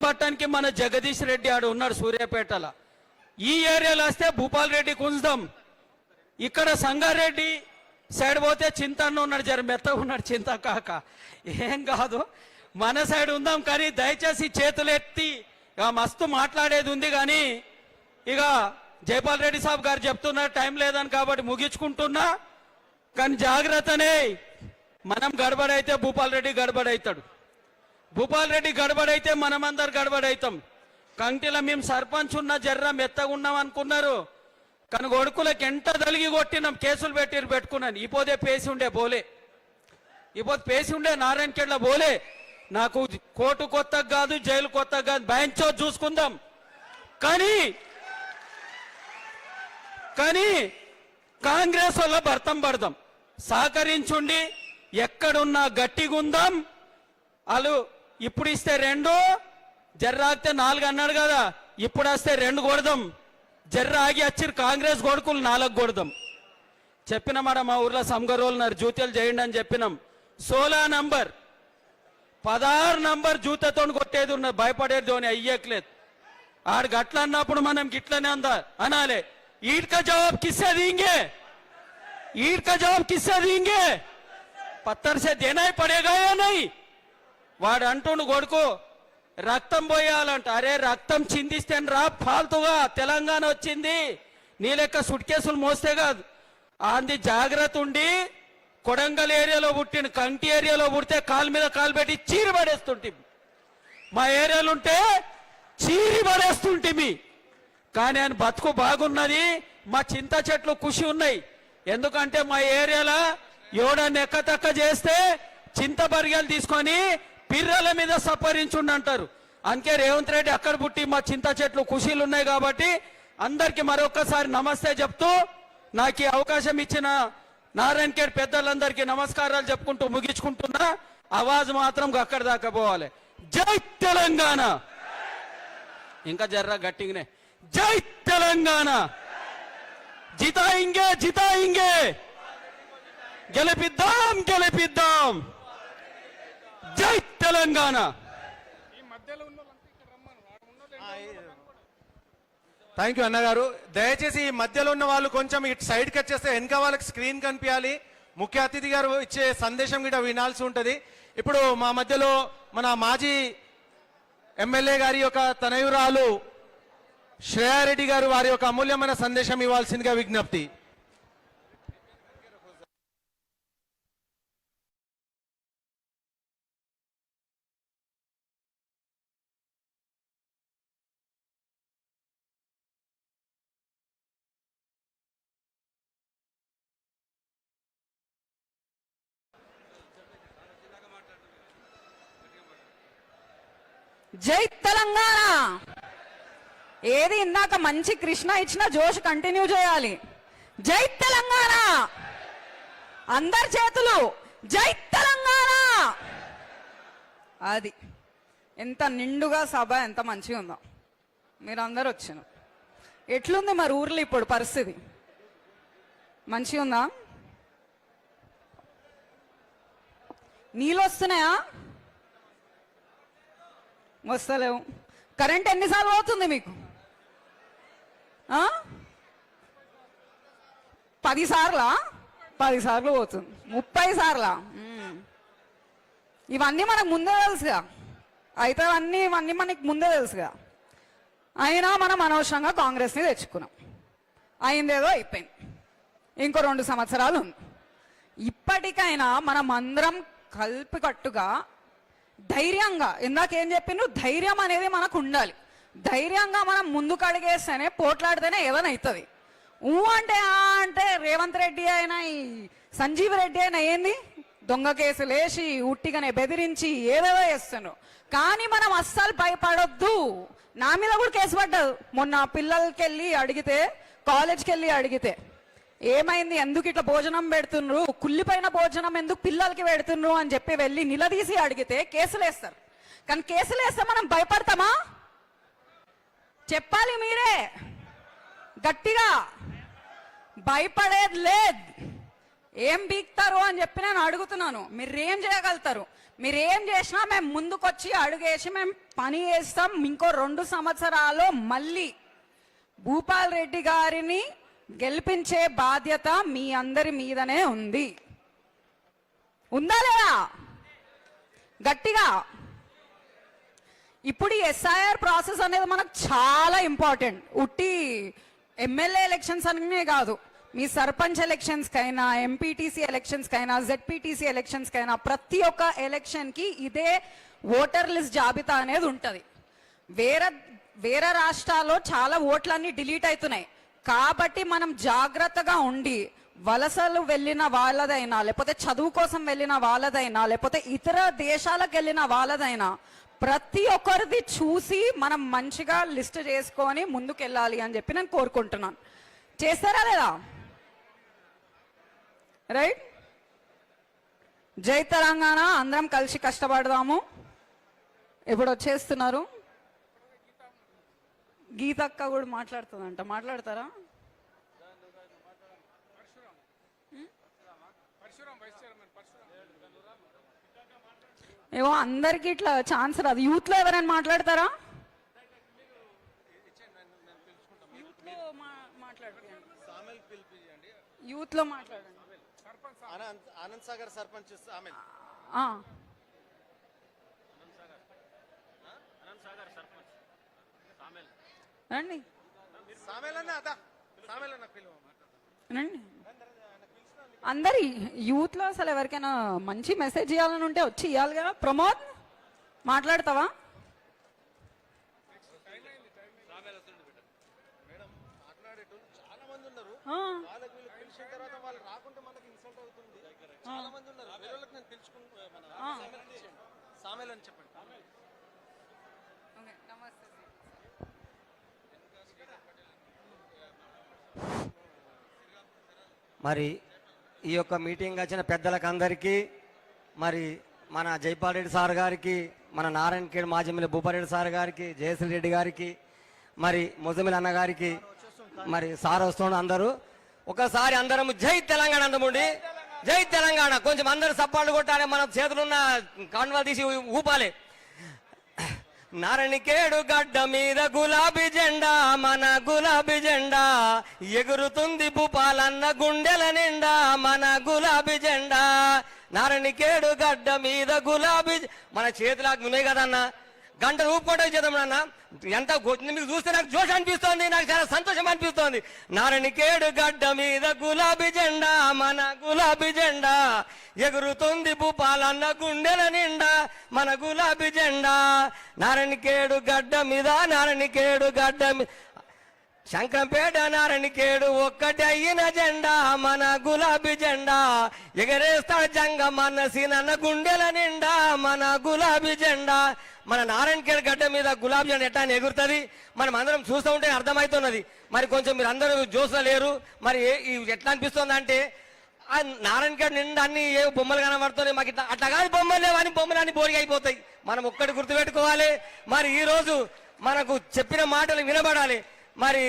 పట్టణానికి మన జగదీష్ రెడ్డి ఆడు ఉన్నాడు సూర్యాపేటలో. ఈ ఏరియాలో వస్తే భూపాల్ రెడ్డి కుంజుదాం. ఇక్కడ సంగారెడ్డి సైడ్ పోతే చింతన్న ఉన్నాడు, జర మెత్తగా ఉన్నాడు చింత కాక. ఏం కాదు, మన సైడ్ ఉందాం. కానీ దయచేసి చేతులు ఎత్తి మస్తు మాట్లాడేది ఉంది. కానీ ఇక జైపాల్ రెడ్డి సాబ్ గారు చెప్తున్నారు టైం లేదని, కాబట్టి ముగించుకుంటున్నా. కానీ జాగ్రత్తనే, మనం గడబడైతే భూపాల్ రెడ్డి గడబడవుతాడు. భూపాల్ రెడ్డి గడబడైతే మనమందరు గడబడవుతాం. కంటిలో మేము సర్పంచ్ ఉన్న జర్ర మెత్తగా ఉన్నాం అనుకున్నారు. కానీ కొడుకులకు ఎంత తలిగి కొట్టినాం, కేసులు పెట్టుకున్నాను. ఇపోతే పేసి ఉండే బోలే, ఇపోతే పేసి ఉండే నారాయణఖేడ్లో బోలే. నాకు కోర్టు కొత్తగా కాదు, జైలు కొత్తగా కాదు, బెంచ్ చూసుకుందాం. కానీ కాంగ్రెస్ వల్ల భర్తం పడదాం, సహకరించుండి ఎక్కడున్నా గట్టిగుందాం. వాళ్ళు ఇప్పుడు ఇస్తే 2, జర్ర ఆగితే 4 అన్నాడు కదా, ఇప్పుడు వస్తే 2 కొడదాం. జర్ర ఆగి వచ్చిరు కాంగ్రెస్ కొడుకులు 4 కొడదాం. చెప్పినామాట మా ఊర్లో సంగరోలున్నారు, జూతలు చేయండి అని చెప్పినాం. 16 నంబర్ 16 నంబర్ జూతతో కొట్టేది ఉన్నది, భయపడేది అని అయ్యట్లేదు. ఆడు గట్ల అన్నప్పుడు మనం గిట్లనే అందా అనాలే. ईट का जवाब किससे देंगे, ईट का जवाब किससे देंगे, पत्थर से देना ही पड़ेगा या नहीं. వాడు అంటుండు కొడుకు రక్తం పోయాలంట. అరే రక్తం చిందిస్తే రా ఫాల్తుగా, తెలంగాణ వచ్చింది నీ లెక్క సుట్ కేసులు మోస్తే కాదు. అంది జాగ్రత్త ఉండి. కొడంగల్ ఏరియాలో పుట్టిన, కంటి ఏరియాలో పుడితే కాలు మీద కాలు పెట్టి చీరి పడేస్తుంటే, మా ఏరియాలో ఉంటే చీరి పడేస్తుంటిమి. కానీ ఆయన బతుకు బాగున్నది. మా చింత చెట్లు ఖుషి ఉన్నాయి. ఎందుకంటే మా ఏరియాలో ఎవడన్నా ఎక్కతక్క చేస్తే చింత బరిగలు తీసుకొని పిర్రల మీద సపరించుండి అంటారు. అందుకే రేవంత్ రెడ్డి అక్కడ పుట్టి మా చింత చెట్లు ఖుషీలు ఉన్నాయి. కాబట్టి అందరికి మరొకసారి నమస్తే చెప్తూ, నాకు ఈ అవకాశం ఇచ్చిన నారాయణఖేడ్ పెద్దలందరికీ నమస్కారాలు చెప్పుకుంటూ ముగించుకుంటున్నా. ఆవాజ్ మాత్రం అక్కడ దాకా పోవాలి. జై తెలంగాణ. ఇంకా జర్రా గట్టిగానే, జై తెలంగాణ. జితాయింగే జితాయింగే, గెలిపిద్దాం గెలిపిద్దాం. జై తెలంగాణ. థ్యాంక్ యూ అన్నగారు. దయచేసి ఈ మధ్యలో ఉన్న వాళ్ళు కొంచెం ఇటు సైడ్కి వచ్చేస్తే వెనక వాళ్ళకి స్క్రీన్ కనిపించాలి. ముఖ్య అతిథి గారు ఇచ్చే సందేశం కూడా వినాల్సి ఉంటుంది. ఇప్పుడు మా మధ్యలో మన మాజీ ఎమ్మెల్యే గారి యొక్క తనయురాలు శ్రేయారెడ్డి గారు వారి యొక్క అమూల్యమైన సందేశం ఇవ్వాల్సిందిగా విజ్ఞప్తి. జై తెలంగాణ. ఏది ఇందాక మంచి కృష్ణ ఇచ్చిన జోష్ కంటిన్యూ చేయాలి. జై తెలంగాణ. అందరి చేతులు జై తెలంగాణ. అది ఎంత నిండుగా సభ, ఎంత మంచిగా ఉందో. మీరందరూ వచ్చాను. ఎట్లుంది మరి ఊర్లో ఇప్పుడు పరిస్థితి? మంచిగా ఉందా? నీళ్ళు వస్తున్నాయా? వస్తలేవు. కరెంట్ ఎన్నిసార్లు పోతుంది మీకు? 10 సార్లా? 10 సార్లు పోతుంది. 30 సార్లా? ఇవన్నీ మనకు ముందే తెలుసుగా. అయితే ఇవన్నీ మనకి ముందే తెలుసుగా. అయినా మనం అనవసరంగా కాంగ్రెస్ని తెచ్చుకున్నాం. అయిందేదో అయిపోయింది. ఇంకో 2 సంవత్సరాలు ఉంది. ఇప్పటికైనా మనం అందరం కలిపికట్టుగా ధైర్యంగా, ఇందాకేం చెప్పిండ్రు, ధైర్యం అనేది మనకు ఉండాలి. ధైర్యంగా మనం ముందుకు అడిగేస్తేనే, పోట్లాడితేనే ఏదైనా అవుతుంది. అంటే రేవంత్ రెడ్డి అయినా ఈ సంజీవ్ రెడ్డి అయినా ఏంది, దొంగ కేసులు వేసి ఉట్టిగానే బెదిరించి ఏదేదో చేస్తున్నారు. కానీ మనం అస్సలు భయపడొద్దు. నా మీద కూడా కేసు పడ్డదు మొన్న. పిల్లలకి వెళ్ళి అడిగితే, కాలేజ్కి వెళ్ళి అడిగితే ఏమైంది, ఎందుకు ఇట్లా భోజనం పెడుతున్నారు, కుళ్ళిపోయిన భోజనం ఎందుకు పిల్లలకి పెడుతున్నారు అని చెప్పి వెళ్ళి నిలదీసి అడిగితే కేసులు వేస్తారు. కానీ కేసులు వేస్తే మనం భయపడతామా? చెప్పాలి మీరే గట్టిగా. భయపడేది లేదు. ఏం బీక్తారు అని చెప్పి నేను అడుగుతున్నాను. మీరేం చేయగలుగుతారు? మీరేం చేసినా మేము ముందుకొచ్చి అడుగేసి మేము పని చేస్తాం. ఇంకో 2 సంవత్సరాలు మళ్ళీ భూపాల్ రెడ్డి గారిని గెలిపించే బాధ్యత మీ అందరి మీదనే ఉంది. ఉందా లేదా? గట్టిగా. ఇప్పుడు ఈ ఎస్ఐఆర్ ప్రాసెస్ అనేది మనకు చాలా ఇంపార్టెంట్. ఉట్టి ఎమ్మెల్యే ఎలక్షన్స్ అనే కాదు, మీ సర్పంచ్ ఎలక్షన్స్ కైనా, ఎంపీటీసీ ఎలక్షన్స్ కైనా, జెడ్పీటీసీ ఎలక్షన్స్ కైనా ప్రతి ఒక్క ఎలక్షన్ కి ఇదే ఓటర్ లిస్ట్ జాబితా అనేది ఉంటది. వేరే రాష్ట్రాల్లో చాలా ఓట్లన్నీ డిలీట్ అవుతున్నాయి. కాబట్టి మనం జాగ్రత్తగా ఉండి వలసలు వెళ్ళిన వాళ్ళదైనా, లేకపోతే చదువు కోసం వెళ్ళిన వాళ్ళదైనా, లేకపోతే ఇతర దేశాలకు వెళ్ళిన వాళ్ళదైనా ప్రతి ఒక్కరిది చూసి మనం మంచిగా లిస్ట్ చేసుకొని ముందుకెళ్ళాలి అని చెప్పి నేను కోరుకుంటున్నాను. చేస్తారా లేదా? రైట్. జై తెలంగాణ. అందరం కలిసి కష్టపడదాము. ఇప్పుడు వచ్చేస్తున్నారు. గీతక్క కూడా మాట్లాడుతుందంట. మాట్లాడతారా? ఏమో అందరికి ఇట్లా ఛాన్స్ రాదు. యూత్ లో ఎవరైనా మాట్లాడతారా? యూత్ లో మాట్లాడండి. ఆనంద్ సాగర్ సర్పంచ్ రండి రండి. అందరి యూత్ లో అసలు ఎవరికైనా మంచి మెసేజ్ ఇవ్వాలని ఉంటే వచ్చి ఇవ్వాలి కదా. ప్రమోద్ మాట్లాడతావా? మరి ఈ యొక్క మీటింగ్ వచ్చిన పెద్దలకు అందరికీ, మరి మన జైపాల్ రెడ్డి సార్ గారికి, మన నారాయణ ఖేడ్ మాజీ ఎమ్మెల్యే భూపాల్ రెడ్డి సార్ గారికి, జయశ్రీ రెడ్డి గారికి, మరి ముజమిల్ అన్న గారికి, మరి సార్ వస్తున్న అందరూ ఒకసారి అందరం జై తెలంగాణ అందముండి. జై తెలంగాణ. కొంచెం అందరూ సప్పాళ్ళు కొట్టాలి. మన చేతులున్న కాండవాలు తీసి ఊపాలి. నారణికేడు గడ్డ మీద గులాబీ జెండా, మన గులాబీ జెండా ఎగురుతుంది భూపాలన్న గుండెల నిండా, మన గులాబీ జెండా. నారణికేడు గడ్డ మీద గులాబీ మన చేతులకు ఉన్నాయి కదన్నా, గంట ఊపుకుంటూ చేద్దాం నాన్న. ఎంత మీకు చూస్తే నాకు జోష్ అనిపిస్తోంది, నాకు చాలా సంతోషం అనిపిస్తోంది. నారణికేడు గడ్డ మీద గులాబీ జెండా, మన గులాబీ జెండా ఎగురుతుంది భూపాలన్న గుండెల నిండా, మన గులాబీ జెండా. నారణికేడు గడ్డ మీద, నారణికేడు గడ్డ మీద శంకరంపేట నారణికేడు ఒక్కటి అయిన జెండా, మన గులాబీ జెండా ఎగరేస్తాడు జంగ మనసి నన్న గుండెల నిండా, మన గులాబీ జెండా. మన నారాయణఖేడ్ గడ్డ మీద గులాబీ జెండా ఎట్టా ఎగురుతుంది మనం అందరం చూస్తూ ఉంటే అర్థమవుతున్నది. మరి కొంచెం మీరు అందరూ జోస్లో లేరు. మరి ఎట్లా అనిపిస్తుంది అంటే ఆ నారాయణఖేడ్ నిండా అన్ని ఏ బొమ్మలు కనబడుతున్నాయి. మాకు ఇట్లా అట్లా కాదు, బొమ్మలు లేవని బొమ్మలు అన్ని బోరిగా అయిపోతాయి. మనం ఒక్కటి గుర్తుపెట్టుకోవాలి. మరి ఈ రోజు మనకు చెప్పిన మాటలు వినబడాలి. మరి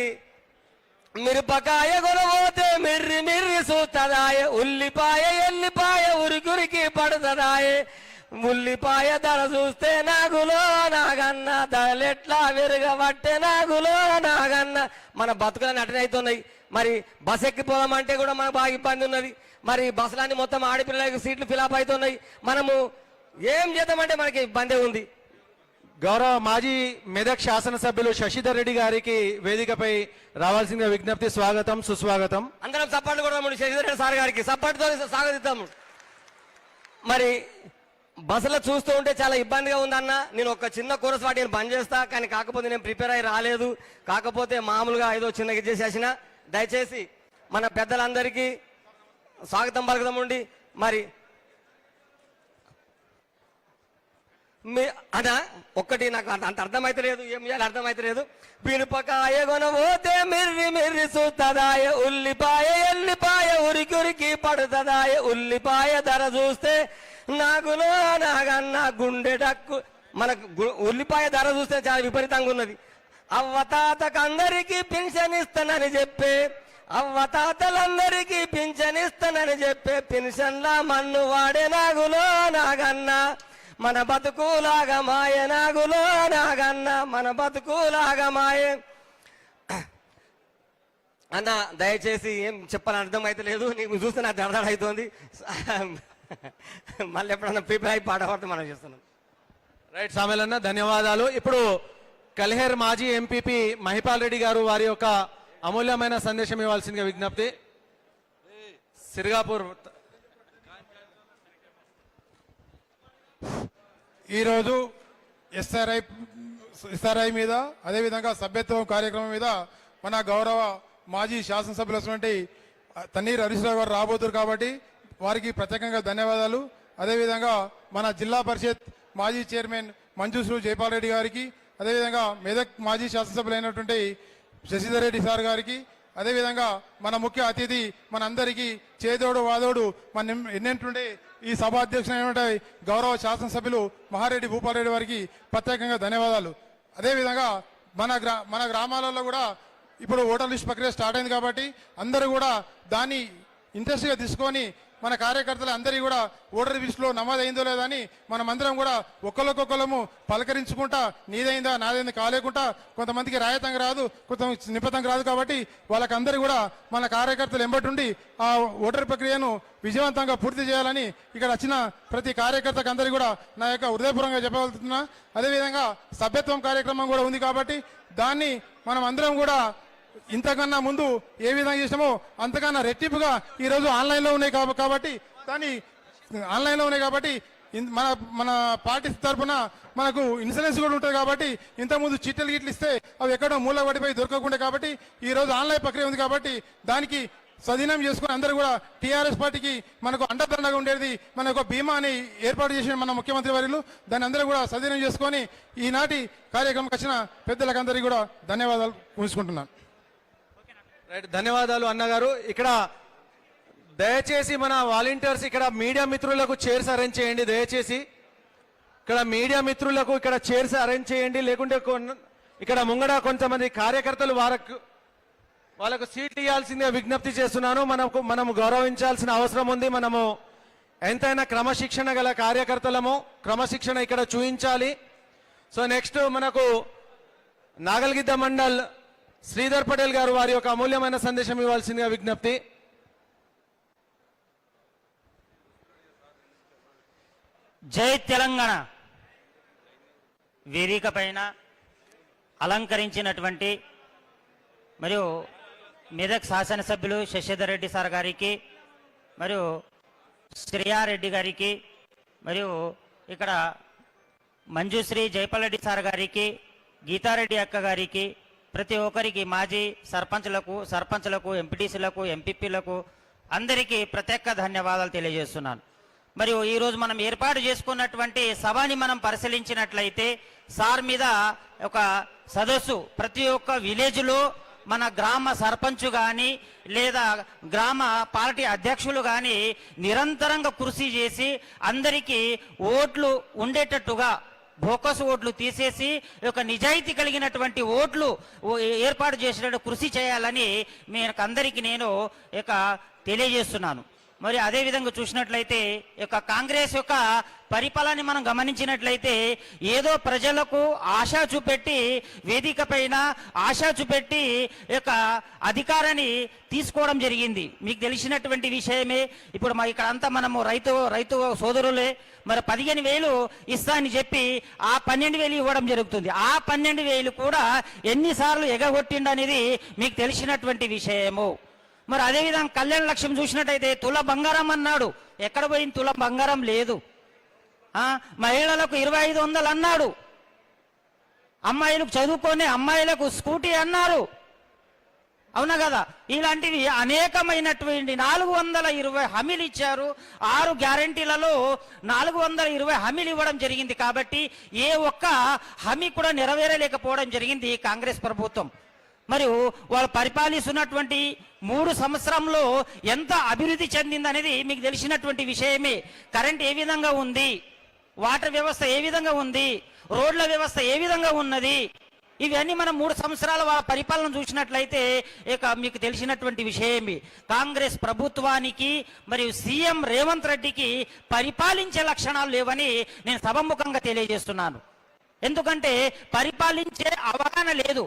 మిరపకాయ కొనబోతే మిర్రి మిర్రి సూతదాయ, ఉల్లిపాయ ఎల్లిపాయ ఉరికురికి పడుతుందాయే, ఉల్లిపాయ ధర చూస్తే నాగులో నాగన్న ధరలెట్లా విరగబట్టే నాగులో నాగన్న. మన బతుకులని అటెండ్ అవుతున్నాయి. మరి బస్ ఎక్కిపోదామంటే కూడా మనకు బాగా ఇబ్బంది ఉన్నది. మరి బస్సులన్నీ మొత్తం ఆడపిల్లలకి సీట్లు ఫిలాప్ అవుతున్నాయి. మనము ఏం చేద్దామంటే మనకి ఇబ్బందే ఉంది. గౌరవ మాజీ మెదక్ శాసనసభ్యులు శశిధర్ రెడ్డి గారికి వేదికపై రావాల్సిన విజ్ఞప్తి. స్వాగతం, సుస్వాగతం. అందరం సపోర్ట్ కూడా శశిధర్ రెడ్డి సార్ గారికి సపోర్ట్తో స్వాగతిద్దాము. మరి బస్సులో చూస్తూ ఉంటే చాలా ఇబ్బందిగా ఉందన్న. నేను ఒక చిన్న కోరస్ వాటి నేను బంద్ చేస్తా, కానీ కాకపోతే నేను ప్రిపేర్ అయ్యి రాలేదు. కాకపోతే మామూలుగా ఏదో చిన్నగా చేసేసిన. దయచేసి మన పెద్దలందరికీ స్వాగతం పలుకుదామండి. మరి అదా ఒక్కటి నాకు అంత అర్థమైతే లేదు, ఏం చేయాలి అర్థమైతే లేదు. మిరపకాయ కొనబోతే మిర్రి మిర్రి చూస్తదాయ, ఉల్లిపాయ ఎల్లిపాయ ఉరికి పడుతుందాయ, ఉల్లిపాయ ధర చూస్తే నాగులో నాగన్న గుండె డక్కు. మనకు ఉల్లిపాయ ధర చూస్తే చాలా విపరీతంగా ఉన్నది. అవ్వ తాతకు అందరికీ పెన్షన్ ఇస్తానని చెప్పే, అవ్వతాతలందరికీ పింఛనిస్తానని చెప్పే పెన్షన్ల మన్ను వాడే నాగులో నాగన్న మన బతుకులాగా మాయ నాగులో నాగన్న మన బతుకులాగా మాయే అన్న. దయచేసి ఏం చెప్పాలని అర్థం అయితే లేదు, నీకు చూస్తే నాకు దడదడ అవుతుంది. మళ్ళీ ఎప్పుడన్నా ప్రిపేర్ అయి పాట పాడితే మనం చేస్తున్నాం. రైట్ సామెల్ అన్న, ధన్యవాదాలు. ఇప్పుడు కల్హేర్ మాజీ ఎంపీపీ మహిపాల్ రెడ్డి గారు వారి యొక్క అమూల్యమైన సందేశం ఇవ్వాల్సిందిగా విజ్ఞప్తి. సిర్గాపూర్. ఈరోజు ఎస్ఆర్ఐ మీద అదేవిధంగా సభ్యత్వం కార్యక్రమం మీద మన గౌరవ మాజీ శాసనసభ్యులైనటువంటి తన్నీర్ హరీష్ రావు గారు రాబోతున్నారు కాబట్టి వారికి ప్రత్యేకంగా ధన్యవాదాలు. అదేవిధంగా మన జిల్లా పరిషత్ మాజీ చైర్మన్ మంజుశ్రీ జైపాల్ రెడ్డి గారికి, అదేవిధంగా మెదక్ మాజీ శాసనసభ్యులైనటువంటి శశిధర్ రెడ్డి సార్ గారికి, అదేవిధంగా మన ముఖ్య అతిథి మనందరికీ చేదోడు వాదోడు మన ఎన్నెంటుండే ఈ సభ అధ్యక్షులైన గౌరవ శాసనసభ్యులు మహారెడ్డి భూపాల్ రెడ్డి వారికి ప్రత్యేకంగా ధన్యవాదాలు. అదేవిధంగా మన గ్రామాలలో కూడా ఇప్పుడు ఓటర్ లిస్ట్ ప్రక్రియ స్టార్ట్ అయింది కాబట్టి అందరూ కూడా దాన్ని ఇంట్రెస్ట్గా తీసుకొని మన కార్యకర్తలు అందరి కూడా ఓటర్ లిస్టులో నమోదైందో లేదో అని మనమందరం కూడా ఒకరికొకరము పలకరించుకుంటా నీదైందా నాదైందా కాలేకుండా కొంతమందికి రాయతంగా రాదు, కొంతమంది నిపతంగా రాదు కాబట్టి వాళ్ళకందరూ కూడా మన కార్యకర్తలు ఎంబటుండి ఆ ఓటర్ ప్రక్రియను విజయవంతంగా పూర్తి చేయాలని ఇక్కడ వచ్చిన ప్రతి కార్యకర్తకు అందరికీ కూడా నా యొక్క హృదయపూర్వకంగా చెప్పగలుగుతున్నా. అదేవిధంగా సభ్యత్వం కార్యక్రమం కూడా ఉంది కాబట్టి దాన్ని మనం అందరం కూడా ఇంతకన్నా ముందు ఏ విధంగా చేసినామో అంతకన్నా రెట్టింపుగా ఈరోజు ఆన్లైన్లో ఉన్నాయి కాబట్టి దాన్ని ఆన్లైన్లో ఉన్నాయి కాబట్టి మన పార్టీ తరఫున మనకు ఇన్సూరెన్స్ కూడా ఉంటుంది కాబట్టి ఇంతకుముందు చిట్టలు గిట్లు ఇస్తే అవి ఎక్కడో మూల పడిపోయి దొరకకుండా కాబట్టి ఈరోజు ఆన్లైన్ ప్రక్రియ ఉంది కాబట్టి దానికి స్వాధీనం చేసుకుని అందరూ కూడా టీఆర్ఎస్ పార్టీకి మనకు అండదండగా ఉండేది మన ఒక బీమాని ఏర్పాటు చేసిన మన ముఖ్యమంత్రి వర్యులు దాన్ని అందరూ కూడా స్వాధీనం చేసుకొని ఈనాటి కార్యక్రమం వచ్చిన పెద్దలకందరికీ కూడా ధన్యవాదాలు ఉంచుకుంటున్నాను. రైట్, ధన్యవాదాలు అన్నగారు. ఇక్కడ దయచేసి మన వాలంటీర్స్ ఇక్కడ మీడియా మిత్రులకు చైర్స్ అరేంజ్ చేయండి. దయచేసి ఇక్కడ మీడియా మిత్రులకు ఇక్కడ చైర్స్ అరేంజ్ చేయండి. లేకుంటే ఇక్కడ ముంగడ కొంతమంది కార్యకర్తలు వాళ్ళకు సీట్లు ఇవ్వాల్సిందిగా విజ్ఞప్తి చేస్తున్నాను. మనము గౌరవించాల్సిన అవసరం ఉంది. మనము ఎంతైనా క్రమశిక్షణ గల కార్యకర్తలము, క్రమశిక్షణ ఇక్కడ చూపించాలి. సో నెక్స్ట్ మనకు నాగల్గిద్ద మండల్ శ్రీధర్ పటేల్ గారు వారి యొక్క అమూల్యమైన సందేశం ఇవ్వాల్సిందిగా విజ్ఞప్తి. జై తెలంగాణ వేదిక పైన అలంకరించినటువంటి మరియు మెదక్ శాసనసభ్యులు శశిధర్ రెడ్డి సార్ గారికి, మరియు శ్రేయారెడ్డి గారికి, మరియు ఇక్కడ మంజుశ్రీ జైపాల్ రెడ్డి సార్ గారికి, గీతారెడ్డి అక్క గారికి, ప్రతి ఒక్కరికి మాజీ సర్పంచ్లకు ఎంపీటీసీలకు ఎంపీపీలకు అందరికీ ప్రత్యేక ధన్యవాదాలు తెలియజేస్తున్నాను. మరియు ఈరోజు మనం ఏర్పాటు చేసుకున్నటువంటి సభని మనం పరిశీలించినట్లయితే సార్ మీద ఒక సదస్సు ప్రతి ఒక్క విలేజ్లో మన గ్రామ సర్పంచ్ కానీ లేదా గ్రామ పార్టీ అధ్యక్షులు కానీ నిరంతరంగా కృషి చేసి అందరికీ ఓట్లు ఉండేటట్టుగా బోకస్ ఓట్లు తీసేసి ఒక నిజాయితీ కలిగినటువంటి ఓట్లు ఏర్పాటు చేసినట్టు కృషి చేయాలని మీకు అందరికీ నేను తెలియజేస్తున్నాను. మరి అదేవిధంగా చూసినట్లయితే కాంగ్రెస్ యొక్క పరిపాలన మనం గమనించినట్లయితే ఏదో ప్రజలకు ఆశ చూపెట్టి వేదిక పైన ఆశ చూపెట్టి అధికారాన్ని తీసుకోవడం జరిగింది. మీకు తెలిసినటువంటి విషయమే. ఇప్పుడు ఇక్కడ అంతా మనము రైతు సోదరులే. మరి 15,000 ఇస్తా అని చెప్పి ఆ 12,000 ఇవ్వడం జరుగుతుంది. ఆ 12,000 కూడా ఎన్నిసార్లు ఎగగొట్టిండనేది మీకు తెలిసినటువంటి విషయము. మరి అదేవిధంగా కళ్యాణ లక్ష్యం చూసినట్టయితే తుల బంగారం అన్నాడు. ఎక్కడ పోయింది? తుల బంగారం లేదు. మహిళలకు 2,500 అన్నాడు. అమ్మాయిలకు చదువుకొని అమ్మాయిలకు స్కూటీ అన్నారు. అవునా కదా? ఇలాంటివి అనేకమైనటువంటి 420 హామీలు ఇచ్చారు. 6 గ్యారంటీలలో 420 హామీలు ఇవ్వడం జరిగింది. కాబట్టి ఏ ఒక్క హామీ కూడా నెరవేరలేకపోవడం జరిగింది కాంగ్రెస్ ప్రభుత్వం. మరియు వాళ్ళు పరిపాలిస్తున్నటువంటి 3 సంవత్సరంలో ఎంత అభివృద్ధి చెందిందనేది మీకు తెలిసినటువంటి విషయమే. కరెంట్ ఏ విధంగా ఉంది, వాటర్ వ్యవస్థ ఏ విధంగా ఉంది, రోడ్ల వ్యవస్థ ఏ విధంగా ఉన్నది, ఇవన్నీ మనం 3 సంవత్సరాల వాళ్ళ పరిపాలన చూసినట్లయితే ఇక మీకు తెలిసినటువంటి విషయమే. కాంగ్రెస్ ప్రభుత్వానికి మరియు సీఎం రేవంత్ రెడ్డికి పరిపాలించే లక్షణాలు లేవని నేను సభముఖంగా తెలియజేస్తున్నాను. ఎందుకంటే పరిపాలించే అవగాహన లేదు.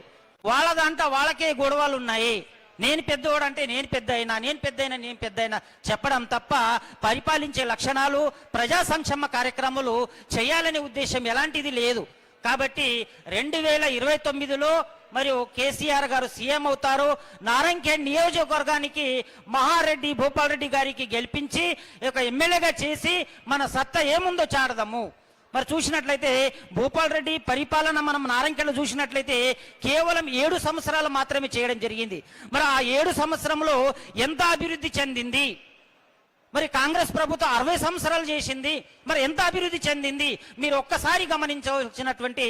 వాళ్ళ దాంట్లో వాళ్ళకే గొడవలు ఉన్నాయి. నేను పెద్దవాడు అంటే నేను పెద్ద అయినా, నేను పెద్ద అయినా, నేను పెద్ద అయినా చెప్పడం తప్ప పరిపాలించే లక్షణాలు, ప్రజా సంక్షేమ కార్యక్రమాలు చేయాలనే ఉద్దేశం ఎలాంటిది లేదు. కాబట్టి 2029లో మరియు కేసీఆర్ గారు సీఎం అవుతారు. నారాయణఖేడ్ నియోజకవర్గానికి మహారెడ్డి భూపాల్ రెడ్డి గారికి గెలిపించి ఒక ఎమ్మెల్యేగా చేసి మన సత్తా ఏముందో చాడదాము. మరి చూసినట్లయితే భూపాల్ రెడ్డి పరిపాలన మనం నారాయణఖేడ్లో చూసినట్లయితే కేవలం 7 సంవత్సరాలు మాత్రమే చేయడం జరిగింది. మరి ఆ 7 సంవత్సరంలో ఎంత అభివృద్ధి చెందింది? మరి కాంగ్రెస్ ప్రభుత్వం 60 సంవత్సరాలు చేసింది, మరి ఎంత అభివృద్ధి చెందింది? మీరు ఒక్కసారి గమనించవలసినటువంటి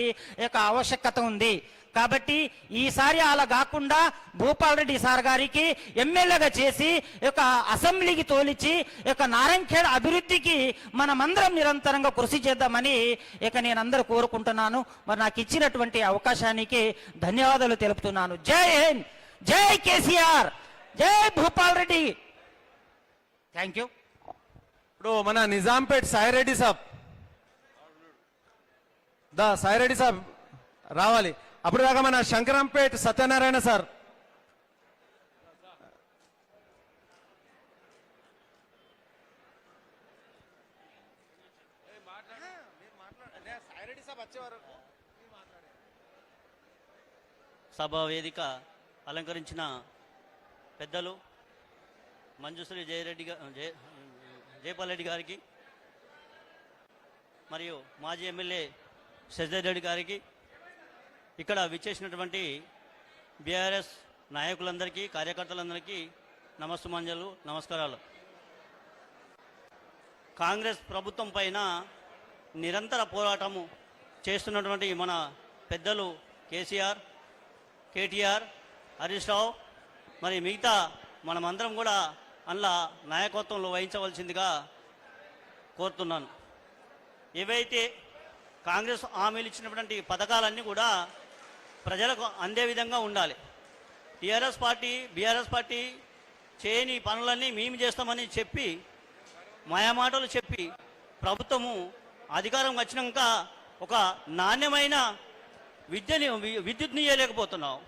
యొక్క ఆవశ్యకత ఉంది. కాబట్టి ఈసారి అలా కాకుండా భూపాల్ రెడ్డి సార్ గారికి ఎమ్మెల్యేగా చేసి యొక్క అసెంబ్లీకి తోలిచి యొక్క నారాయణఖేడ్ అభివృద్ధికి మనమందరం నిరంతరంగా కృషి చేద్దామని ఇక నేను అందరూ కోరుకుంటున్నాను. మరి నాకు ఇచ్చినటువంటి అవకాశానికి ధన్యవాదాలు తెలుపుతున్నాను. జై హింద్, జై కేసీఆర్, జై భూపాల్ రెడ్డి. Thank you. ఇప్పుడు మన నిజాంపేట్ సాయిరెడ్డి సాబ్, సాయిరెడ్డి సాబ్ రావాలి. అప్పుడు దాకా మన శంకరంపేట్ సత్యనారాయణ సార్. సభా వేదిక అలంకరించిన పెద్దలు మంజుశ్రీ జయపాల్ రెడ్డి గారికి మరియు మాజీ ఎమ్మెల్యే శశిధర్ రెడ్డి గారికి, ఇక్కడ విచ్చేసినటువంటి బీఆర్ఎస్ నాయకులందరికీ, కార్యకర్తలందరికీ నమస్సుమంజలు, నమస్కారాలు. కాంగ్రెస్ ప్రభుత్వం పైన నిరంతర పోరాటము చేస్తున్నటువంటి మన పెద్దలు కేసీఆర్, కేటీఆర్, హరీష్ రావు మరి మిగతా మనమందరం కూడా అందులో నాయకత్వంలో వహించవలసిందిగా కోరుతున్నాను. ఏవైతే కాంగ్రెస్ హామీలు ఇచ్చినటువంటి పథకాలన్నీ కూడా ప్రజలకు అందే విధంగా ఉండాలి. బీఆర్ఎస్ పార్టీ చేయని పనులన్నీ మేము చేస్తామని చెప్పి మాయమాటలు చెప్పి ప్రభుత్వము అధికారం వచ్చినాక ఒక నాణ్యమైన విద్యుత్ని ఇవ్వలేకపోతున్నావు,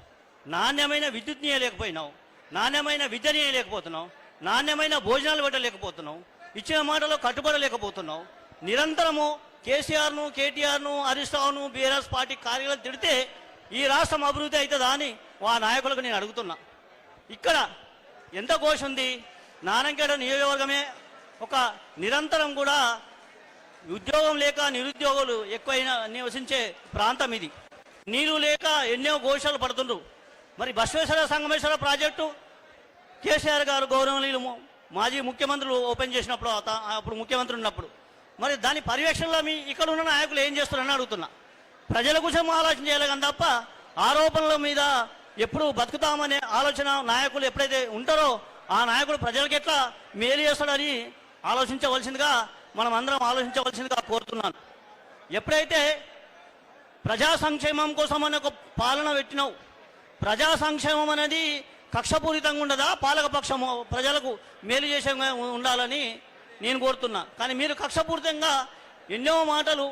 నాణ్యమైన విద్యుత్ని ఇవ్వలేకపోయినావు, నాణ్యమైన విద్యని ఇవ్వలేకపోతున్నావు, నాణ్యమైన భోజనాలు పెట్టలేకపోతున్నావు, ఇచ్చిన మాటలో కట్టుబడలేకపోతున్నావు. నిరంతరము కేసీఆర్ను, కేటీఆర్ను, హరీష్ రావును, బీఆర్ఎస్ పార్టీ కార్యాలయం తిడితే ఈ రాష్ట్రం అభివృద్ధి అవుతుందా అని ఆ నాయకులకు నేను అడుగుతున్నా. ఇక్కడ ఎంత ఘోష ఉంది. నారాయణఖేడ్ నియోజకవర్గమే ఒక నిరంతరం కూడా ఉద్యోగం లేక నిరుద్యోగులు ఎక్కువైన నివసించే ప్రాంతం ఇది. నీరు లేక ఎన్నో ఘోషాలు పడుతుండ్రు. మరి బసవేశ్వర సంగమేశ్వర ప్రాజెక్టు కేసీఆర్ గారు గౌరవనీయులు మాజీ ముఖ్యమంత్రులు ఓపెన్ చేసినప్పుడు, అప్పుడు ముఖ్యమంత్రి ఉన్నప్పుడు మరి దాని పర్యవేక్షణలో ఇక్కడ ఉన్న నాయకులు ఏం చేస్తున్నారని అడుగుతున్నా. ప్రజల కోసం ఆలోచన చేయాలి కానీ తప్ప ఆరోపణల మీద ఎప్పుడు బతుకుతామనే ఆలోచన నాయకులు ఎప్పుడైతే ఉంటారో ఆ నాయకుడు ప్రజలకు ఎట్లా మేలు చేస్తాడని ఆలోచించవలసిందిగా మనం అందరం ఆలోచించవలసిందిగా కోరుతున్నాను. ఎప్పుడైతే ప్రజా సంక్షేమం కోసం అనే ఒక పాలన పెట్టినావు, ప్రజా సంక్షేమం అనేది కక్షపూరితంగా ఉండదా, పాలకపక్షము ప్రజలకు మేలు చేసే ఉండాలని నేను కోరుతున్నా. కానీ మీరు కక్షపూరితంగా ఎన్నో మాటలు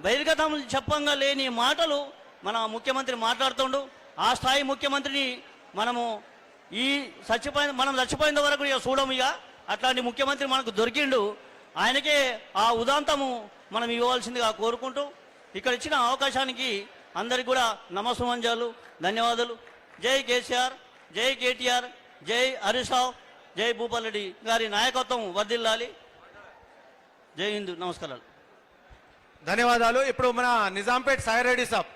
బహిర్గతం చెప్పంగా లేని మాటలు మన ముఖ్యమంత్రి మాట్లాడుతుండు. ఆ స్థాయి ముఖ్యమంత్రిని మనం చచ్చిపోయిన వరకు ఇక చూడము. ఇక అట్లాంటి ముఖ్యమంత్రి మనకు దొరికిండు. ఆయనకే ఆ ఉదాంతము మనం ఇవ్వాల్సిందిగా కోరుకుంటూ ఇక్కడ ఇచ్చిన అవకాశానికి అందరికి కూడా నమస్సుమంజలు, ధన్యవాదాలు. జై కేసీఆర్, జై కేటీఆర్, జై హరీష్ రావు, జై భూపాల్ రెడ్డి గారి నాయకత్వం వర్ధిల్లాలి. జై హింద్, నమస్కారాలు, ధన్యవాదాలు. ఇప్పుడు మన నిజాంపేట్ సాయిరెడ్డి సాబ్.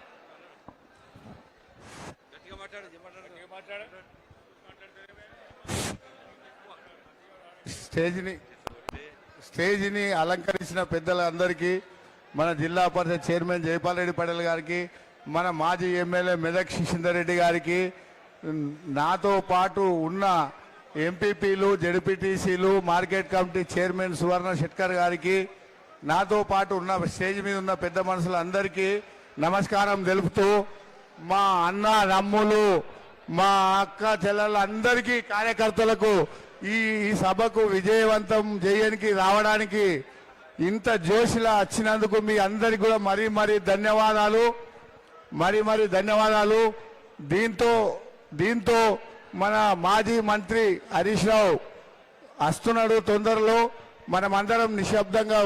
స్టేజిని అలంకరించిన పెద్దలందరికీ, మన జిల్లా పరిషత్ చైర్మన్ జయపాల్ రెడ్డి పటేల్ గారికి, మన మాజీ ఎమ్మెల్యే మెదక్ శశిధర్ రెడ్డి గారికి, నాతో పాటు ఉన్న ఎంపీపీలు, జడ్పీటీసీలు, మార్కెట్ కమిటీ చైర్మన్ సువర్ణ షెట్కర్ గారికి, నాతో పాటు ఉన్న స్టేజ్ మీద ఉన్న పెద్ద మనుషులందరికీ నమస్కారం తెలుపుతూ, మా అన్న తమ్ములు, మా అక్క చెల్లెలందరికీ కార్యకర్తలకు ఈ సభకు విజయవంతం చేయడానికి రావడానికి ఇంత జోషిలా వచ్చినందుకు మీ అందరికి కూడా మరీ ధన్యవాదాలు, మరీ ధన్యవాదాలు. దీంతో మన మాజీ మంత్రి హరీష్ రావు వస్తున్నాడు తొందరలో. మనమందరం నిశ్శబ్దంగా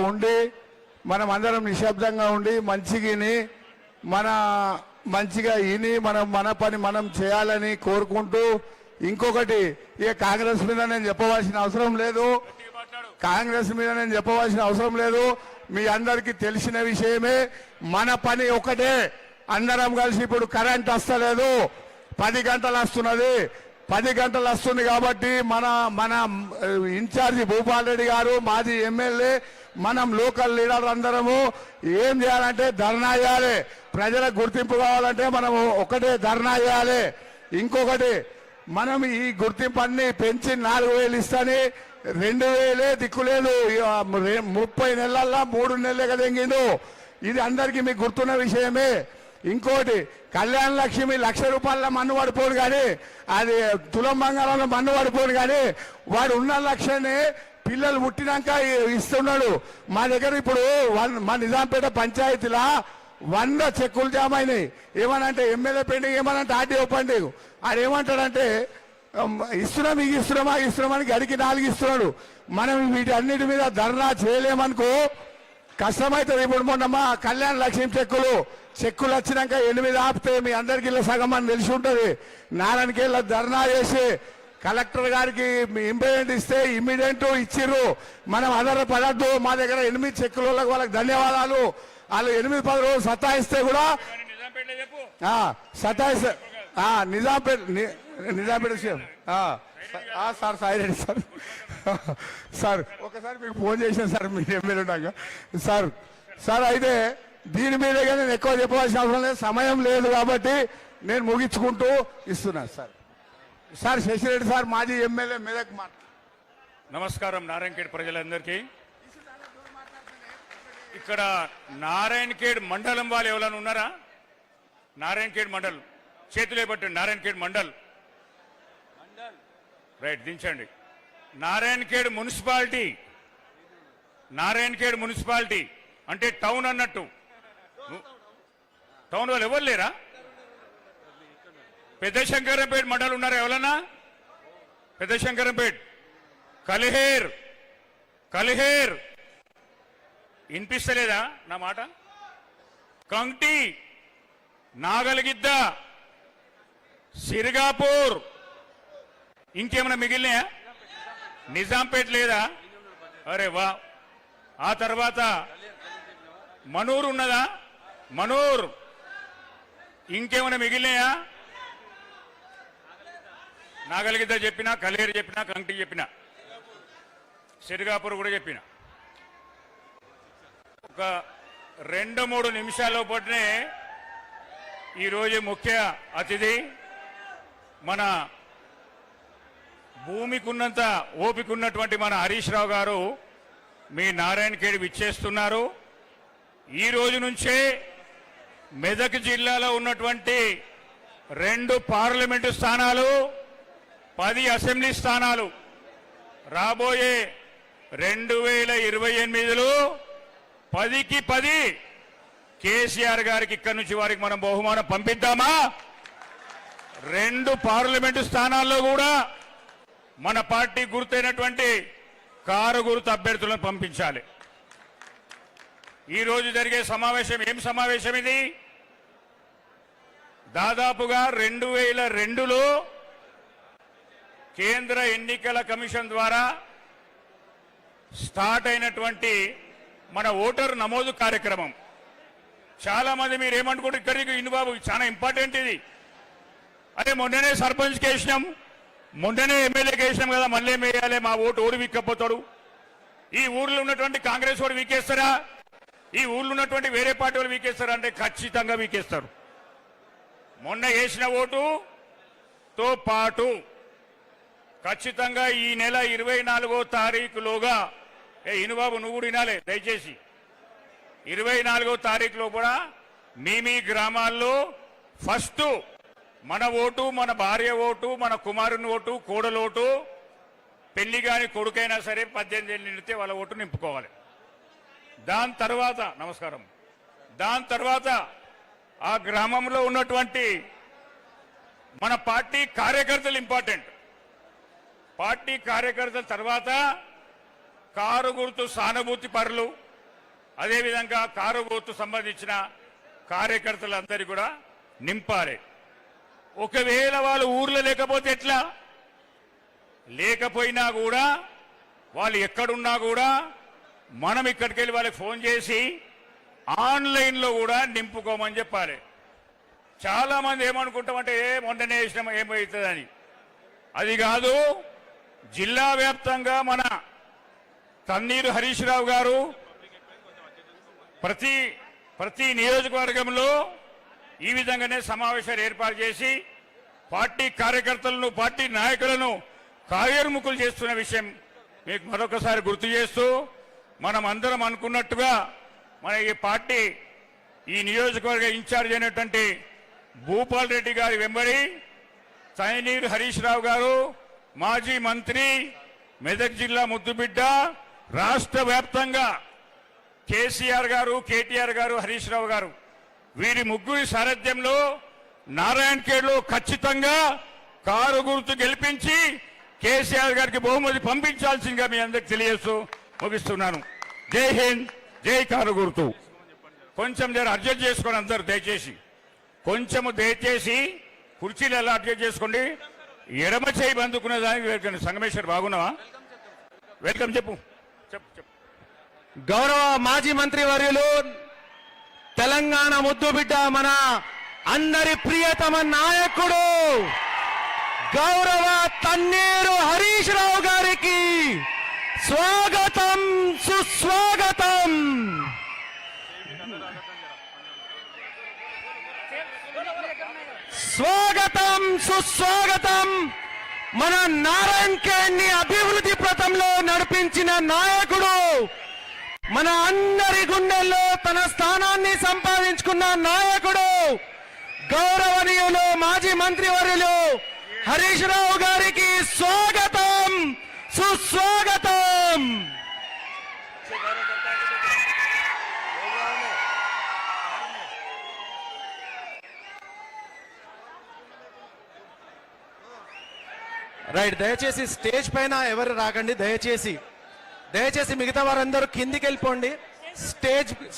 ఉండి మంచిగా విని మన పని మనం చేయాలని కోరుకుంటూ, ఇంకొకటి ఇక కాంగ్రెస్ మీద నేను చెప్పవలసిన అవసరం లేదు. మీ అందరికీ తెలిసిన విషయమే. మన పని ఒకటే. అందరం కలిసి ఇప్పుడు కరెంట్ వస్తలేదు, 10 గంటలు వస్తున్నది. 10 గంటలు వస్తుంది కాబట్టి మన ఇన్ఛార్జి భూపాల్ రెడ్డి గారు, మాజీ ఎమ్మెల్యే, మనం లోకల్ లీడర్ అందరము ఏం చేయాలంటే ధర్నా చేయాలి. ప్రజలకు గుర్తింపు కావాలంటే మనం ఒకటే ధర్నా చేయాలి. ఇంకొకటి, మనం ఈ గుర్తింపు అన్ని పెంచి 4,000 ఇస్తాని 2,000 దిక్కులేదు. 30 నెలల్లో 3 నెలలే కదా ఎంగిండు. ఇది అందరికీ మీకు గుర్తున్న విషయమే. ఇంకోటి, కళ్యాణ లక్ష్మి 1,00,000 రూపాయల మన్ను పడిపోడు కానీ, అది తులం బంగారంలో మన్ను పడిపోడు కానీ, వాడు ఉన్న 1,00,000ని పిల్లలు పుట్టినాక ఇస్తున్నాడు. మా దగ్గర ఇప్పుడు మా నిజాంపేట పంచాయతీలా 100 చెక్కులు జామ అయినాయి. ఏమనంటే ఎమ్మెల్యే పెండింగ్, ఏమనంటే ఆర్డీఓ పెండింగ్. ఆయన ఏమంటాడంటే ఇస్తున్నామని గడికి 4 ఇస్తున్నాడు. మనం వీటి అన్నిటి మీద ధర్నా చేయలేమనుకో కష్టమవుతుంది. ఇప్పుడు మొన్న మా కళ్యాణ లక్ష్మి చెక్కులు వచ్చినాక 8 ఆపితే మీ అందరికీ ఇలా సగం అని తెలిసి ఉంటుంది. నారాయణకేళ్ళ ధర్నా చేసి కలెక్టర్ గారికి ఇంపార్టెంట్ ఇస్తే ఇమ్మీడియట్ ఇచ్చిర్రు. మనం ఆధారపడద్దు. మా దగ్గర 8 చెక్కుల వాళ్ళకి ధన్యవాదాలు. వాళ్ళు 8-10 రోజులు సతాయిస్తే కూడా నిజాంపేట సార్ సాయిరెడ్డి సార్ ఒకసారి మీకు ఫోన్ చేశాను సార్, మీరు ఎమ్మెల్యే ఉన్నాక సార్ అయితే దీని మీద నేను ఎక్కువ చెప్పవలసిన అవసరం లేదు, సమయం లేదు కాబట్టి నేను ముగించుకుంటూ ఇస్తున్నాను సార్ శశిరెడ్డి సార్, మాజీ ఎమ్మెల్యే మెదక్ మాట. నమస్కారం నారాయణఖేడ్ ప్రజలందరికీ. ఇక్కడ నారాయణఖేడ్ మండలం వాళ్ళు ఎవరైనా ఉన్నారా? నారాయణఖేడ్ మండల్ చేతులే పట్టండి. నారాయణఖేడ్ మండల్ రైట్ దించండి. నారాయణఖేడ్ మున్సిపాలిటీ అంటే టౌన్ అన్నట్టు. టౌన్ వాళ్ళు ఎవరు లేరా? పెద్ద శంకరంపేట మండలం ఉన్నారా ఎవరన్నా? పెద్ద శంకరంపేట, కలిహేర్ వినిపిస్తలేదా నా మాట? కంటి, నాగలగిద్ద, సిరిగాపూర్, ఇంకేమైనా మిగిలినాయా? నిజాంపేట లేదా? అరే వా. ఆ తర్వాత మనూరు ఉన్నదా? మనూర్. ఇంకేమైనా మిగిలినాయా? నాగలిగిద్ద చెప్పినా, కలిహేరు చెప్పినా, కంటి చెప్పినా, సిరిగాపూర్ కూడా చెప్పిన. ఒక 2-3 నిమిషాల పాటునే ఈరోజు ముఖ్య అతిథి మన భూమికి ఉన్నంత ఓపిక ఉన్నటువంటి మన హరీష్ రావు గారు మీ నారాయణఖేడ్ విచ్చేస్తున్నారు. ఈ రోజు నుంచే మెదక్ జిల్లాలో ఉన్నటువంటి 2 పార్లమెంటు స్థానాలు, 10 అసెంబ్లీ స్థానాలు రాబోయే 2028లో 10కి 10 కేసీఆర్ గారికి ఇక్కడి నుంచి వారికి మనం బహుమానం పంపిద్దామా? 2 పార్లమెంటు స్థానాల్లో కూడా మన పార్టీ గుర్తైనటువంటి కారు గుర్తు అభ్యర్థులను పంపించాలి. ఈ రోజు జరిగే సమావేశం ఏం సమావేశం ఇది? దాదాపుగా 2002లో కేంద్ర ఎన్నికల కమిషన్ ద్వారా స్టార్ట్ అయినటువంటి మన ఓటర్ నమోదు కార్యక్రమం. చాలా మంది మీరు ఏమనుకుంటారు, ఇక్కడికి ఇన్ని బాబు చాలా ఇంపార్టెంట్ ఇది. అదే మొన్ననే సర్పంచ్కి వేసినాం, మొన్ననే ఎమ్మెల్యేకి వేసినాం కదా, మళ్ళీ ఏం వేయాలి? మా ఓటు వీక్కపోతాడు. ఈ ఊర్లో ఉన్నటువంటి కాంగ్రెస్ ఓటు వీకేస్తారా? ఈ ఊర్లో ఉన్నటువంటి వేరే పార్టీ వాళ్ళు వీకేస్తారా అంటే ఖచ్చితంగా వీకేస్తారు. మొన్న వేసిన ఓటుతో పాటు ఖచ్చితంగా ఈ నెల 24వ తారీఖులోగా, ఇనుబాబు నువ్వు కూడా వినాలి దయచేసి, 24వ తారీఖులో కూడా మీ గ్రామాల్లో ఫస్ట్ మన ఓటు, మన భార్య ఓటు, మన కుమారుని ఓటు, కోడలు ఓటు, పెళ్లి కాని కొడుకైనా సరే 18 ఏళ్ళు నిండితే వాళ్ళ ఓటు నింపుకోవాలి. దాని తర్వాత నమస్కారం, దాని తర్వాత ఆ గ్రామంలో ఉన్నటువంటి మన పార్టీ కార్యకర్తలు ఇంపార్టెంట్. పార్టీ కార్యకర్తల తర్వాత కారు గుర్తు సానుభూతి పరులు, అదేవిధంగా కారు గుర్తు సంబంధించిన కార్యకర్తలందరూ కూడా నింపాలి. ఒకవేళ వాళ్ళు ఊర్లో లేకపోతే ఎట్లా? లేకపోయినా కూడా వాళ్ళు ఎక్కడున్నా కూడా మనం ఇక్కడికి వెళ్ళి వాళ్ళకి ఫోన్ చేసి ఆన్లైన్లో కూడా నింపుకోమని చెప్పాలి. చాలా మంది ఏమనుకుంటామంటే మొన్ననే వేసినాం ఏమవుతుందని. అది కాదు, జిల్లా వ్యాప్తంగా మన తన్నీరు హరీష్ రావు గారు ప్రతి నియోజకవర్గంలో ఈ విధంగానే సమావేశాలు ఏర్పాటు చేసి పార్టీ కార్యకర్తలను, పార్టీ నాయకులను కార్యోన్ముఖులు చేస్తున్న విషయం మీకు మరొకసారి గుర్తు చేస్తూ, మనం అందరం అనుకున్నట్టుగా మన ఈ పార్టీ ఈ నియోజకవర్గ ఇన్ఛార్జ్ అయినటువంటి భూపాల్ రెడ్డి గారి వెంబడి తన్నీరు హరీష్ రావు గారు, మాజీ మంత్రి, మెదక్ జిల్లా ముద్దుబిడ్డ, రాష్ట్ర వ్యాప్తంగా కేసీఆర్ గారు, కేటీఆర్ గారు, హరీష్ రావు గారు, వీరి ముగ్గురి సారథ్యంలో నారాయణఖేడ్లో ఖచ్చితంగా కారు గుర్తు గెలిపించి కేసీఆర్ గారికి బహుమతి పంపించాల్సిందిగా మీ అందరికి తెలియజేస్తూ ముగిస్తున్నాను. జై హింద్, జై కారు గుర్తు. కొంచెం జర అడ్జస్ట్ చేసుకోండి అందరూ దయచేసి, కొంచెము దయచేసి కుర్చీలు ఎలా అడ్జస్ట్ చేసుకోండి. ఎడమ చేయి బందుకునే దానికి వెల్కమ్. సంగమేశ్వర్ బాగున్నావా? వెల్కమ్ చెప్పు చెప్పు చెప్పు. గౌరవ మాజీ మంత్రి వర్యులు, తెలంగాణ ముద్దుబిడ్డ, మన అందరి ప్రియతమ నాయకుడు గౌరవ తన్నీరు హరీష్ రావు గారికి స్వాగతం, సుస్వాగతం. స్వాగతం, సుస్వాగతం. మన నారాయణఖేడ్ని అభివృద్ధి పథంలో నడిపించిన నాయకుడు, మన అందరి గుండెల్లో తన స్థానాన్ని సంపాదించుకున్న నాయకుడు, గౌరవనీయులు మాజీ మంత్రివర్యులు హరీష్ రావు గారికి స్వాగతం, సుస్వాగతం. రైట్, దయచేసి స్టేజ్ పైన ఎవరు రాకండి. దయచేసి మిగతా వారందరూ కిందికి వెళ్ళిపోండి.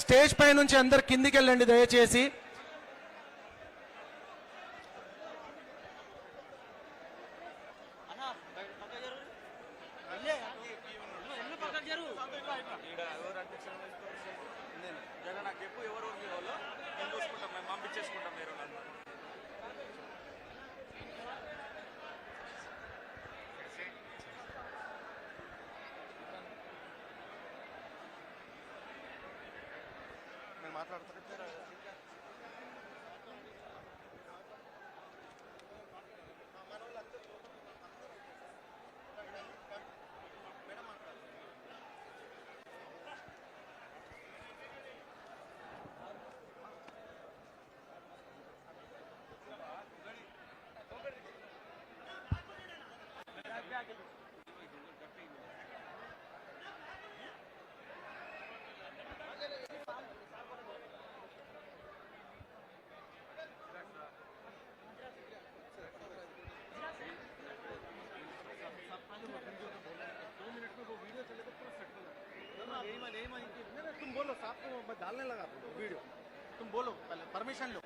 స్టేజ్ పై నుంచి అందరు కిందికి వెళ్ళండి దయచేసి. तुम बोलो, साहब को डालने लगा वीडियो, तुम बोलो पहले, परमिशन लो.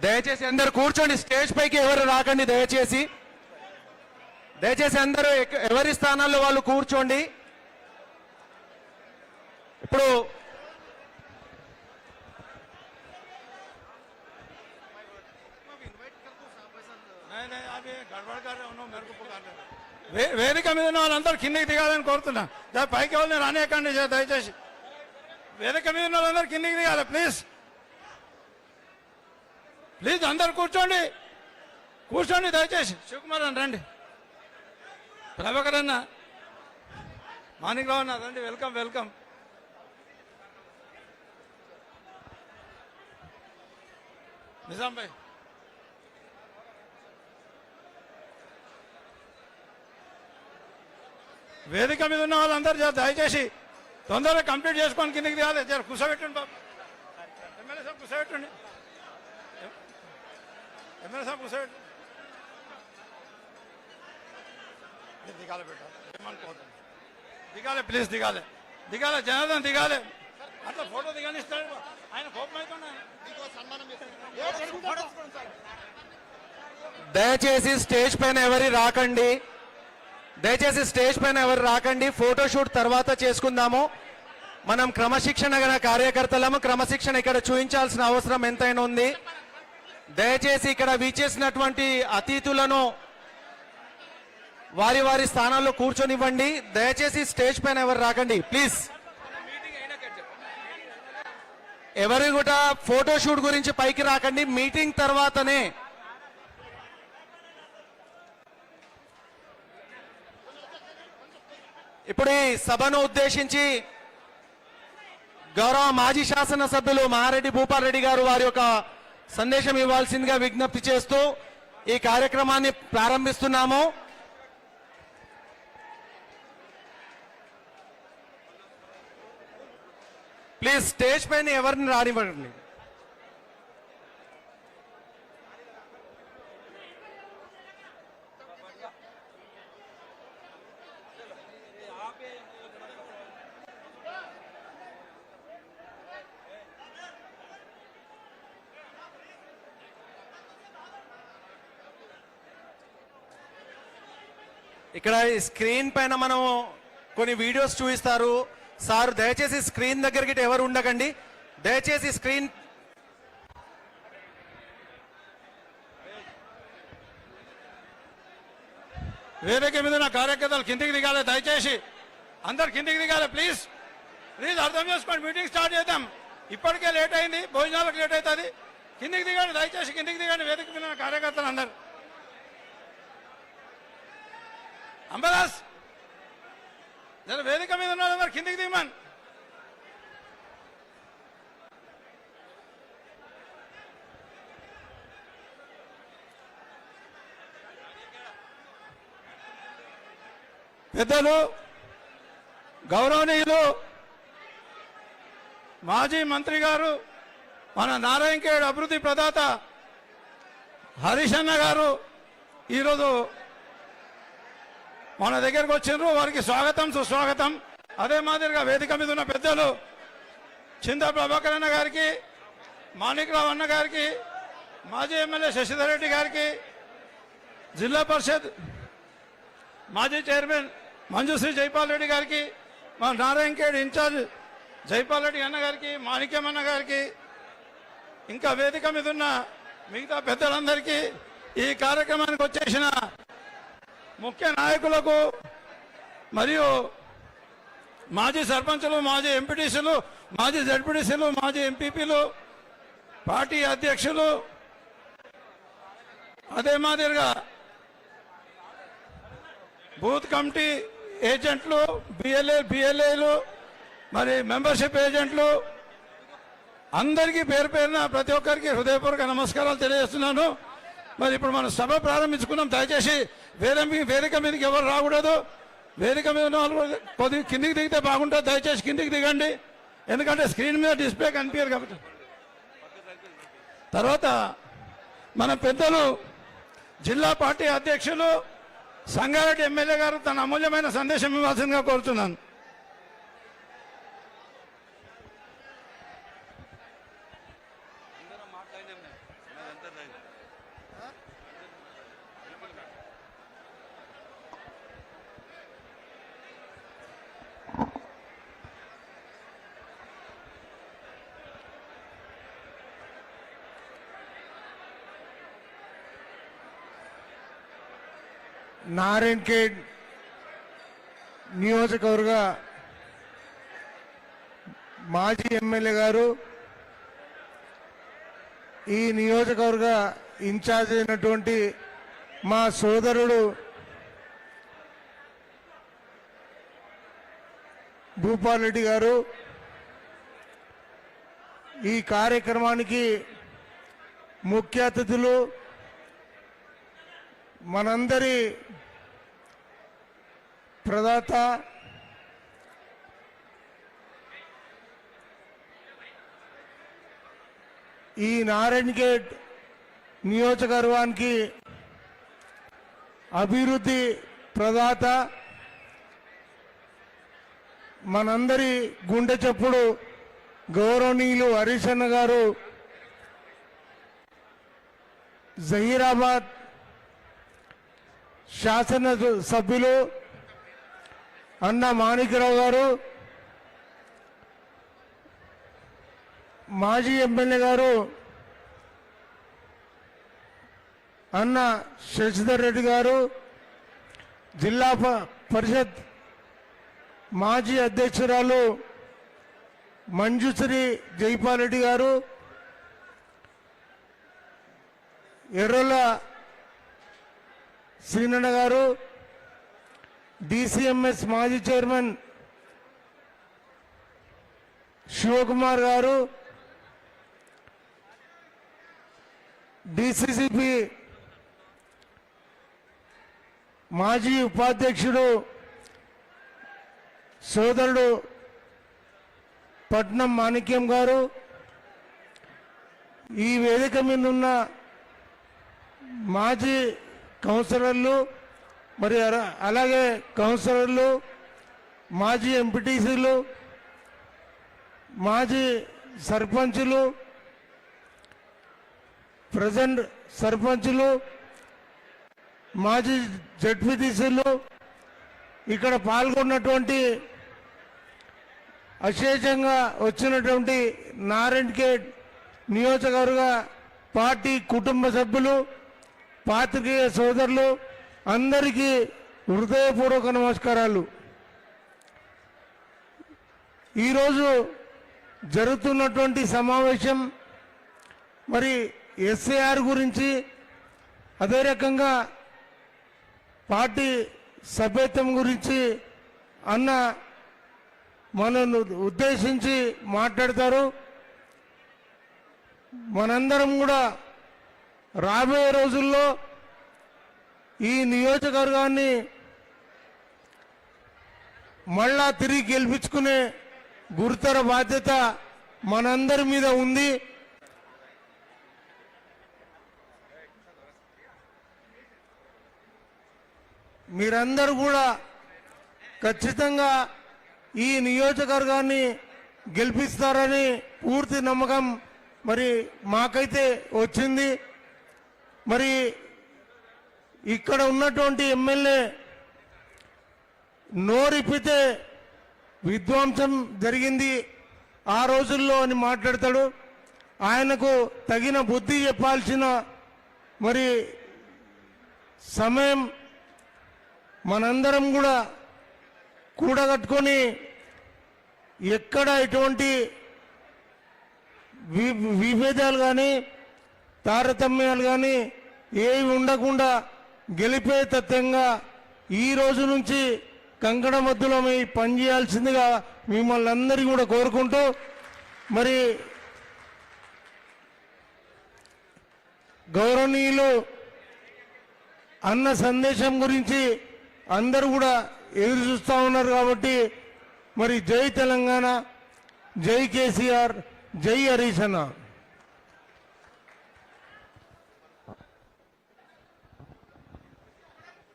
దయచేసి అందరు కూర్చోండి. స్టేజ్ పైకి ఎవరు రాకండి దయచేసి. అందరూ ఎవరి స్థానాల్లో వాళ్ళు కూర్చోండి. ఇప్పుడు వేదిక మీద ఉన్న వాళ్ళందరూ కిందికి దిగాలని కోరుతున్నా. పైకి వాళ్ళని రానియకండి దయచేసి. వేదిక మీద ఉన్న వాళ్ళందరూ కిందికి దిగాలి ప్లీజ్. ప్లీజ్ అందరు కూర్చోండి, కూర్చోండి దయచేసి. శివకుమార్ అన్న రండి, ప్రభాకర్ అన్న, మాణిక్రావు అన్న రండి. Welcome welcome. నిజాం భాయ్, వేదిక మీద ఉన్న వాళ్ళందరూ దయచేసి తొందరగా కంప్లీట్ చేసుకొని కిందకి దిగాలి. జర కూర్చోబెట్టండి బాబు, ఎమ్మెల్యే సాబ్ కూర్చోబెట్టండి, ఎమ్మెల్యే సాబ్ కూర్చోబెట్టండి. దిగాలి పెట్టాలి, ఏమనుకోవద్దు, దిగాలి ప్లీజ్, దిగాలి దిగాలి, జనార్దన్ దిగాలి. అట్లా ఫోటో దిగాని ఇస్తాడు ఆయన, కోపం అవుతుంది. దయచేసి స్టేజ్ పైన ఎవరి రాకండి, దయచేసి స్టేజ్ పైన ఎవరు రాకండి. ఫోటోషూట్ తర్వాత చేసుకుందాము. మనం క్రమశిక్షణ గల కార్యకర్తలము, క్రమశిక్షణ ఇక్కడ చూపించాల్సిన అవసరం ఎంతైనా ఉంది. దయచేసి ఇక్కడ వీచేసినటువంటి అతిథులను వారి వారి స్థానాల్లో కూర్చొనివ్వండి. దయచేసి స్టేజ్ పైన ఎవరు రాకండి ప్లీజ్. ఎవరు కూడా ఫోటోషూట్ గురించి పైకి రాకండి, మీటింగ్ తర్వాతనే. ఇప్పుడు ఈ సభను ఉద్దేశించి గౌరవ మాజీ శాసనసభ్యులు మహారెడ్డి భూపాల్ రెడ్డి గారు వారి యొక్క సందేశం ఇవ్వాల్సిందిగా విజ్ఞప్తి చేస్తూ ఈ కార్యక్రమాన్ని ప్రారంభిస్తున్నాము. ప్లీజ్ స్టేజ్ పైన ఎవరిని రానివ్వండి. ఇక్కడ స్క్రీన్ పైన మనం కొన్ని వీడియోస్ చూపిస్తారు సార్. దయచేసి స్క్రీన్ దగ్గరికి ఎవరు ఉండకండి, దయచేసి స్క్రీన్. వేదిక మీద ఉన్న కార్యకర్తలు కిందికి దిగాలి, దయచేసి అందరు కిందికి దిగాలి ప్లీజ్. ప్లీజ్ అర్థం చేసుకోండి, మీటింగ్ స్టార్ట్ చేద్దాం. ఇప్పటికే లేట్ అయింది, భోజనాలకు లేట్ అవుతుంది. కిందికి దిగండి, దయచేసి కిందికి దిగండి. వేదిక మీద ఉన్న కార్యకర్తలు అందరు. అంబదాస్ జర వేదిక మీద ఉన్న వాళ్ళందరూ కిందికి దిగమని. పెద్దలు, గౌరవనీయులు మాజీ మంత్రి గారు, మన నారాయణఖేడ్ అభివృద్ధి ప్రదాత హరీష్ అన్న గారు ఈరోజు మన దగ్గరకు వచ్చిండ్రు. వారికి స్వాగతం సుస్వాగతం. అదే మాదిరిగా వేదిక మీద ఉన్న పెద్దలు చింత ప్రభాకర్ అన్న గారికి, మాణిక్రావు అన్న గారికి, మాజీ ఎమ్మెల్యే శశిధర్ రెడ్డి గారికి, జిల్లా పరిషత్ మాజీ చైర్మన్ మంజుశ్రీ జైపాల్ రెడ్డి గారికి, మా నారాయణఖేడ్ ఇన్ఛార్జ్ జైపాల్ రెడ్డి అన్న గారికి, మాణిక్యం అన్న గారికి, ఇంకా వేదిక మీద ఉన్న మిగతా పెద్దలందరికీ, ఈ కార్యక్రమానికి వచ్చేసిన ముఖ్య నాయకులకు, మరియు మాజీ సర్పంచులు, మాజీ ఎంపీటీసీలు, మాజీ జడ్పీటీసీలు, మాజీ ఎంపీపీలు, పార్టీ అధ్యక్షులు, అదే మాదిరిగా బూత్ కమిటీ ఏజెంట్లు, బిఎల్ఏలు, మరి మెంబర్షిప్ ఏజెంట్లు అందరికీ పేరు పేరున ప్రతి ఒక్కరికి హృదయపూర్వక నమస్కారాలు తెలియజేస్తున్నాను. మరి ఇప్పుడు మనం సభ ప్రారంభించుకున్నాం. దయచేసి వేదిక మీదకి ఎవరు రాకూడదు. వేదిక మీద ఉన్న వాళ్ళు కొద్దిగా కిందికి దిగితే బాగుంటుంది. దయచేసి కిందికి దిగండి, ఎందుకంటే స్క్రీన్ మీద డిస్ప్లే కనిపించదు కాబట్టి. తర్వాత మన పెద్దలు జిల్లా పార్టీ అధ్యక్షులు సంగారెడ్డి ఎమ్మెల్యే గారు తన అమూల్యమైన సందేశం ఇవ్వాల్సిందిగా కోరుతున్నాను. నారాయణఖేడ్ నియోజకవర్గ మాజీ ఎమ్మెల్యే గారు, ఈ నియోజకవర్గ ఇన్ఛార్జ్ అయినటువంటి మా సోదరుడు భూపాల్ రెడ్డి గారు ఈ కార్యక్రమానికి ముఖ్య అతిథులు, మనందరి ప్రదాత ఈ నారాయణగేట్ నియోజకవర్గానికి అభివృద్ధి ప్రదాత, మనందరి గుండె చప్పుడు గౌరవనీయులు హరీష్ అన్న గారు జహీరాబాద్ శాసన సభ్యులు అన్న మాణిక్యరావు గారు, మాజీ ఎమ్మెల్యే గారు అన్న శశిధర్ రెడ్డి గారు, జిల్లా పరిషత్ మాజీ అధ్యక్షురాలు మంజుశ్రీ జైపాల్ రెడ్డి గారు, ఎర్రల శ్రీనన్న గారు, డిసిఎంఎస్ మాజీ చైర్మన్ శివకుమార్ గారు, డిసిసిపి మాజీ ఉపాధ్యక్షుడు సోదరుడు పట్నం మాణిక్యం గారు, ఈ వేదిక మీద ఉన్న మాజీ కౌన్సిలర్లు, మరి అలాగే కౌన్సిలర్లు, మాజీ ఎంపీటీసీలు, మాజీ సర్పంచులు, ప్రజెంట్ సర్పంచులు, మాజీ జడ్పీటీసీలు, ఇక్కడ పాల్గొన్నటువంటి అశేషంగా వచ్చినటువంటి నారాయణఖేడ్ నియోజకవర్గ పార్టీ కుటుంబ సభ్యులు, పాత్రికేయ సోదరులు అందరికీ హృదయపూర్వక నమస్కారాలు. ఈరోజు జరుగుతున్నటువంటి సమావేశం మరి ఎస్ఏఆర్ గురించి, అదే రకంగా పార్టీ సభ్యత్వం గురించి అన్న మనను ఉద్దేశించి మాట్లాడతారు. మనందరం కూడా రాబోయే రోజుల్లో ఈ నియోజకవర్గాన్ని మళ్ళా తిరిగి గెలిపించుకునే గురుతర బాధ్యత మనందరి మీద ఉంది. మీరందరూ కూడా ఖచ్చితంగా ఈ నియోజకవర్గాన్ని గెలిపిస్తారని పూర్తి నమ్మకం మరి మాకైతే వచ్చింది. మరి ఇక్కడ ఉన్నటువంటి ఎమ్మెల్యే నోరిప్పితే విధ్వంసం జరిగింది ఆ రోజుల్లో అని మాట్లాడతాడు. ఆయనకు తగిన బుద్ధి చెప్పాల్సిన మరి సమయం మనందరం కూడా కూడగట్టుకొని ఎక్కడ ఎటువంటి విభేదాలు కానీ తారతమ్యాలు కానీ ఏవి ఉండకుండా గెలిపే తత్వంగా ఈ రోజు నుంచి కంకణ మధ్యలోమై పనిచేయాల్సిందిగా మిమ్మల్ని అందరికీ కూడా కోరుకుంటూ మరి గౌరవనీయులు అన్న సందేశం గురించి అందరూ కూడా ఎదురు చూస్తూ ఉన్నారు కాబట్టి మరి జై తెలంగాణ, జై కేసీఆర్, జై హరీష్ అన్న.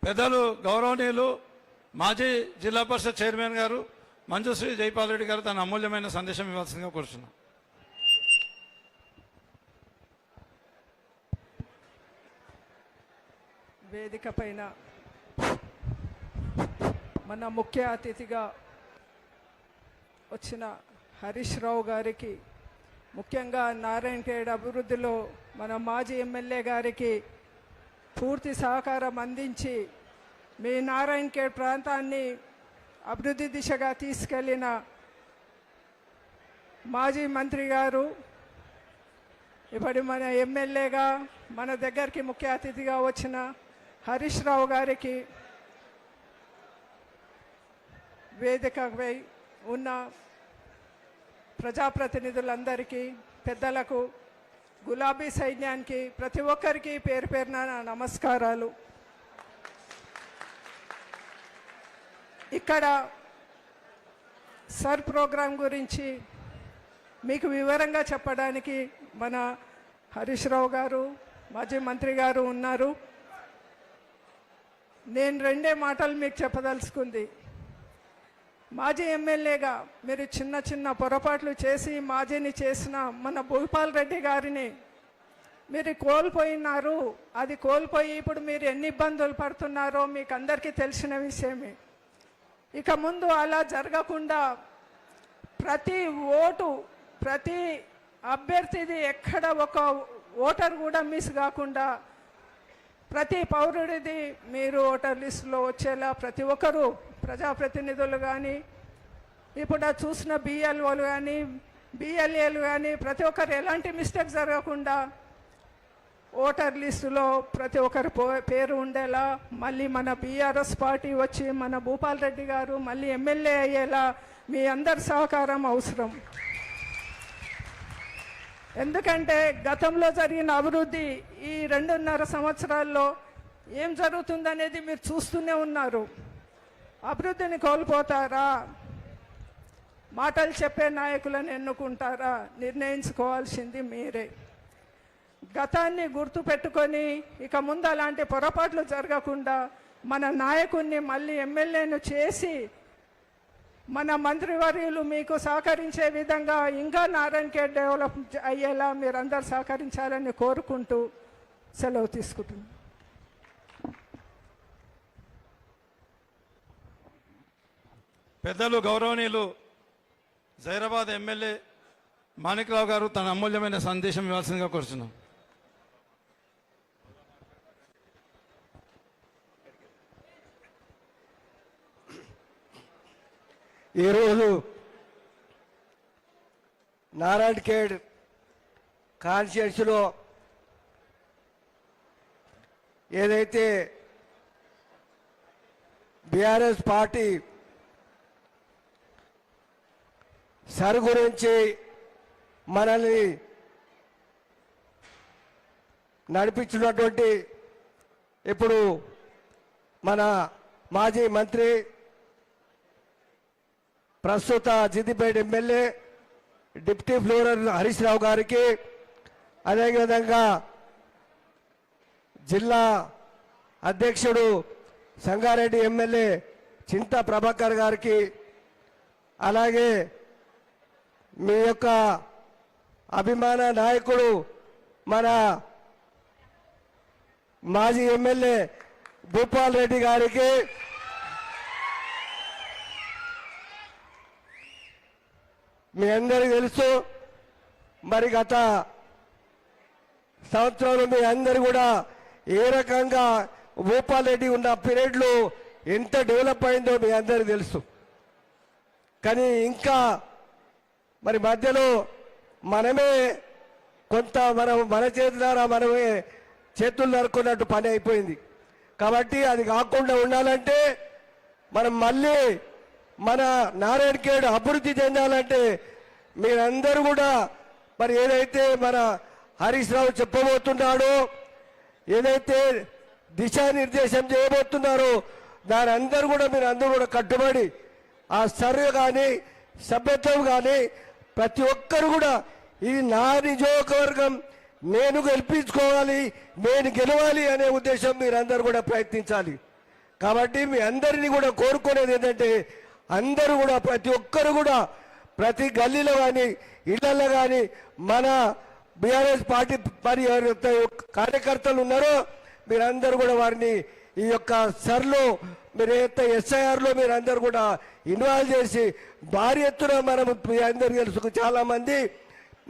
పెద్దలు గౌరవనీయులు మాజీ జిల్లా పరిషత్ చైర్మన్ గారు మంజుశ్రీ జైపాల్ రెడ్డి గారు తన అమూల్యమైన సందేశం ఇవ్వాల్సిందిగా కోరుచున్నాం. వేదిక పైన మన ముఖ్య అతిథిగా వచ్చిన హరీష్ రావు గారికి, ముఖ్యంగా నారాయణఖేడ్ అభివృద్ధిలో మన మాజీ ఎమ్మెల్యే గారికి పూర్తి సహకారం అందించి మీ నారాయణఖేడ్ ప్రాంతాన్ని అభివృద్ధి దిశగా తీసుకెళ్లిన మాజీ మంత్రి గారు ఇప్పుడు మన ఎమ్మెల్యేగా మన దగ్గరికి ముఖ్య అతిథిగా వచ్చిన హరీష్ రావు గారికి, వేదికపై ఉన్న ప్రజాప్రతినిధులందరికీ, పెద్దలకు, గులాబీ సైన్యానికి, ప్రతి ఒక్కరికి పేరు పేరున నా నమస్కారాలు. ఇక్కడ సర్ ప్రోగ్రాం గురించి మీకు వివరంగా చెప్పడానికి మన హరీష్ రావు గారు, మాజీ మంత్రి గారు ఉన్నారు. నేను 2 మాటలు మీకు చెప్పదలుచుకుంది. మాజీ ఎమ్మెల్యేగా మీరు చిన్న చిన్న పొరపాట్లు చేసి మాజీని చేసిన మన భూపాల్ రెడ్డి గారిని మీరు కోల్పోయినారు. అది కోల్పోయి ఇప్పుడు మీరు ఎన్ని ఇబ్బందులు పడుతున్నారో మీకు అందరికీ తెలిసిన విషయమే. ఇక ముందు అలా జరగకుండా ప్రతి ఓటు, ప్రతి అభ్యర్థిది ఎక్కడ ఒక ఓటర్ కూడా మిస్ కాకుండా ప్రతి పౌరుడిది మీరు ఓటర్ లిస్టులో వచ్చేలా ప్రతి ఒక్కరూ, ప్రజాప్రతినిధులు కానీ, ఇప్పుడు చూసిన బిఎల్ఓలు కానీ, బిఎల్ఏలు కానీ, ప్రతి ఒక్కరు ఎలాంటి మిస్టేక్ జరగకుండా ఓటర్ లిస్టులో ప్రతి ఒక్కరి పేరు ఉండేలా, మళ్ళీ మన బీఆర్ఎస్ పార్టీ వచ్చి మన భూపాల్ రెడ్డి గారు మళ్ళీ ఎమ్మెల్యే అయ్యేలా మీ అందరి సహకారం అవసరం. ఎందుకంటే గతంలో జరిగిన అభివృద్ధి ఈ 2.5 సంవత్సరాల్లో ఏం జరుగుతుందనేది మీరు చూస్తూనే ఉన్నారు. అభివృద్ధిని కోల్పోతారా, మాటలు చెప్పే నాయకులను ఎన్నుకుంటారా, నిర్ణయించుకోవాల్సింది మీరే. గతాన్ని గుర్తు పెట్టుకొని ఇక ముందు అలాంటి పొరపాట్లు జరగకుండా మన నాయకుడిని మళ్ళీ ఎమ్మెల్యేను చేసి మన మంత్రివర్యులు మీకు సహకరించే విధంగా ఇంకా నారాయణఖేడ్ డెవలప్ అయ్యేలా మీరందరూ సహకరించాలని కోరుకుంటూ సెలవు తీసుకుంటున్నాను. పెద్దలు గౌరవనీయులు జైరాబాద్ ఎమ్మెల్యే మాణిక్రావు గారు తన అమూల్యమైన సందేశం ఇవ్వాల్సిందిగా కోరుచున్నాం. ఈరోజు నారాయణఖేడ్ కాన్స్టిట్యున్సీలో ఏదైతే బీఆర్ఎస్ పార్టీ సర్ గురించి మనల్ని నడిపించినటువంటి ఇప్పుడు మన మాజీ మంత్రి, ప్రస్తుత జిద్దిపేట MLA, deputy floral Harish Rao గారికి, అదేవిధంగా జిల్లా అధ్యక్షుడు సంగారెడ్డి ఎమ్మెల్యే చింత ప్రభాకర్ గారికి, అలాగే మీ యొక్క అభిమాన నాయకుడు మన మాజీ ఎమ్మెల్యే భూపాల్ రెడ్డి గారికి, మీ అందరికీ తెలుసు మరి గత సంవత్సరంలో మీ అందరు కూడా ఏ రకంగా భూపాల్ రెడ్డి ఉన్న పీరియడ్లో ఎంత డెవలప్ అయిందో మీ అందరికీ తెలుసు. కానీ ఇంకా మరి మధ్యలో మనమే కొంత మన చేతులారా మనమే చేతులు నరుకున్నట్టు పని అయిపోయింది. కాబట్టి అది కాకుండా ఉండాలంటే మనం మళ్ళీ మన నారాయణఖేడ్ అభివృద్ధి చెందాలంటే మీరందరూ కూడా మరి ఏదైతే మన హరీష్ రావు చెప్పబోతున్నాడో, ఏదైతే దిశానిర్దేశం చేయబోతున్నారో దాని అందరూ కూడా మీరు అందరూ కూడా కట్టుబడి ఆ సర్వే కానీ సభ్యత్వం కానీ ప్రతి ఒక్కరు కూడా ఇది నా నియోజకవర్గం, నేను గెలిపించుకోవాలి, నేను గెలవాలి అనే ఉద్దేశం మీరందరూ కూడా ప్రయత్నించాలి. కాబట్టి మీ అందరినీ కూడా కోరుకునేది ఏంటంటే అందరూ కూడా ప్రతి ఒక్కరు కూడా ప్రతి గల్లీలో కానీ ఇళ్లలో కానీ మన బీఆర్ఎస్ పార్టీ మరి ఎవరైతే కార్యకర్తలు ఉన్నారో మీరందరూ కూడా వారిని ఈ యొక్క సర్లో మీరు ఏదైతే ఎస్ఐఆర్లో మీరందరూ కూడా ఇన్వాల్వ్ చేసి భారీ ఎత్తున మనం మీ అందరూ తెలుసు చాలా మంది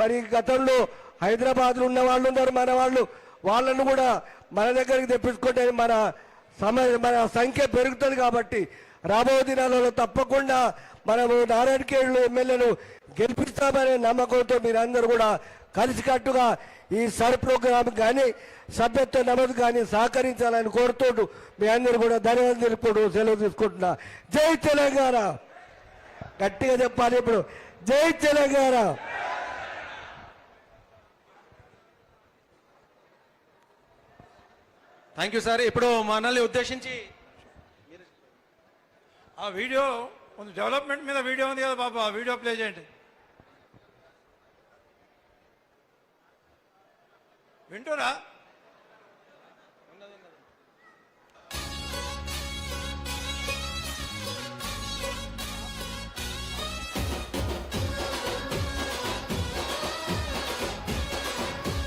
మరి గతంలో హైదరాబాద్లో ఉన్న వాళ్ళు ఉన్నారు, మన వాళ్ళను కూడా మన దగ్గరికి తెప్పించుకుంటే మన సంఖ్య పెరుగుతుంది. కాబట్టి రాబోయే దినాలలో తప్పకుండా మనము నారాయణఖేడ్లో ఎమ్మెల్యేను గెలిపిస్తామనే నమ్మకంతో మీరందరూ కూడా కలిసికట్టుగా ఈ సర్ ప్రోగ్రామ్ కానీ సభ్యత్వ నమోదు కానీ సహకరించాలని కోరుతూ మీ అందరూ కూడా ధన్యవాదాలు తెలుపుకుంటూ సెలవు తీసుకుంటున్నా. జై తెలంగాణ. గట్టిగా చెప్పాలి ఇప్పుడు, జై తెలంగాణ. Thank you sir. ఇప్పుడు మనల్ని ఉద్దేశించి ఆ వీడియో కొంచెం డెవలప్మెంట్ మీద వీడియో ఉంది కదా బాబు, ఆ వీడియో ప్లే చేయండి. వింటురా?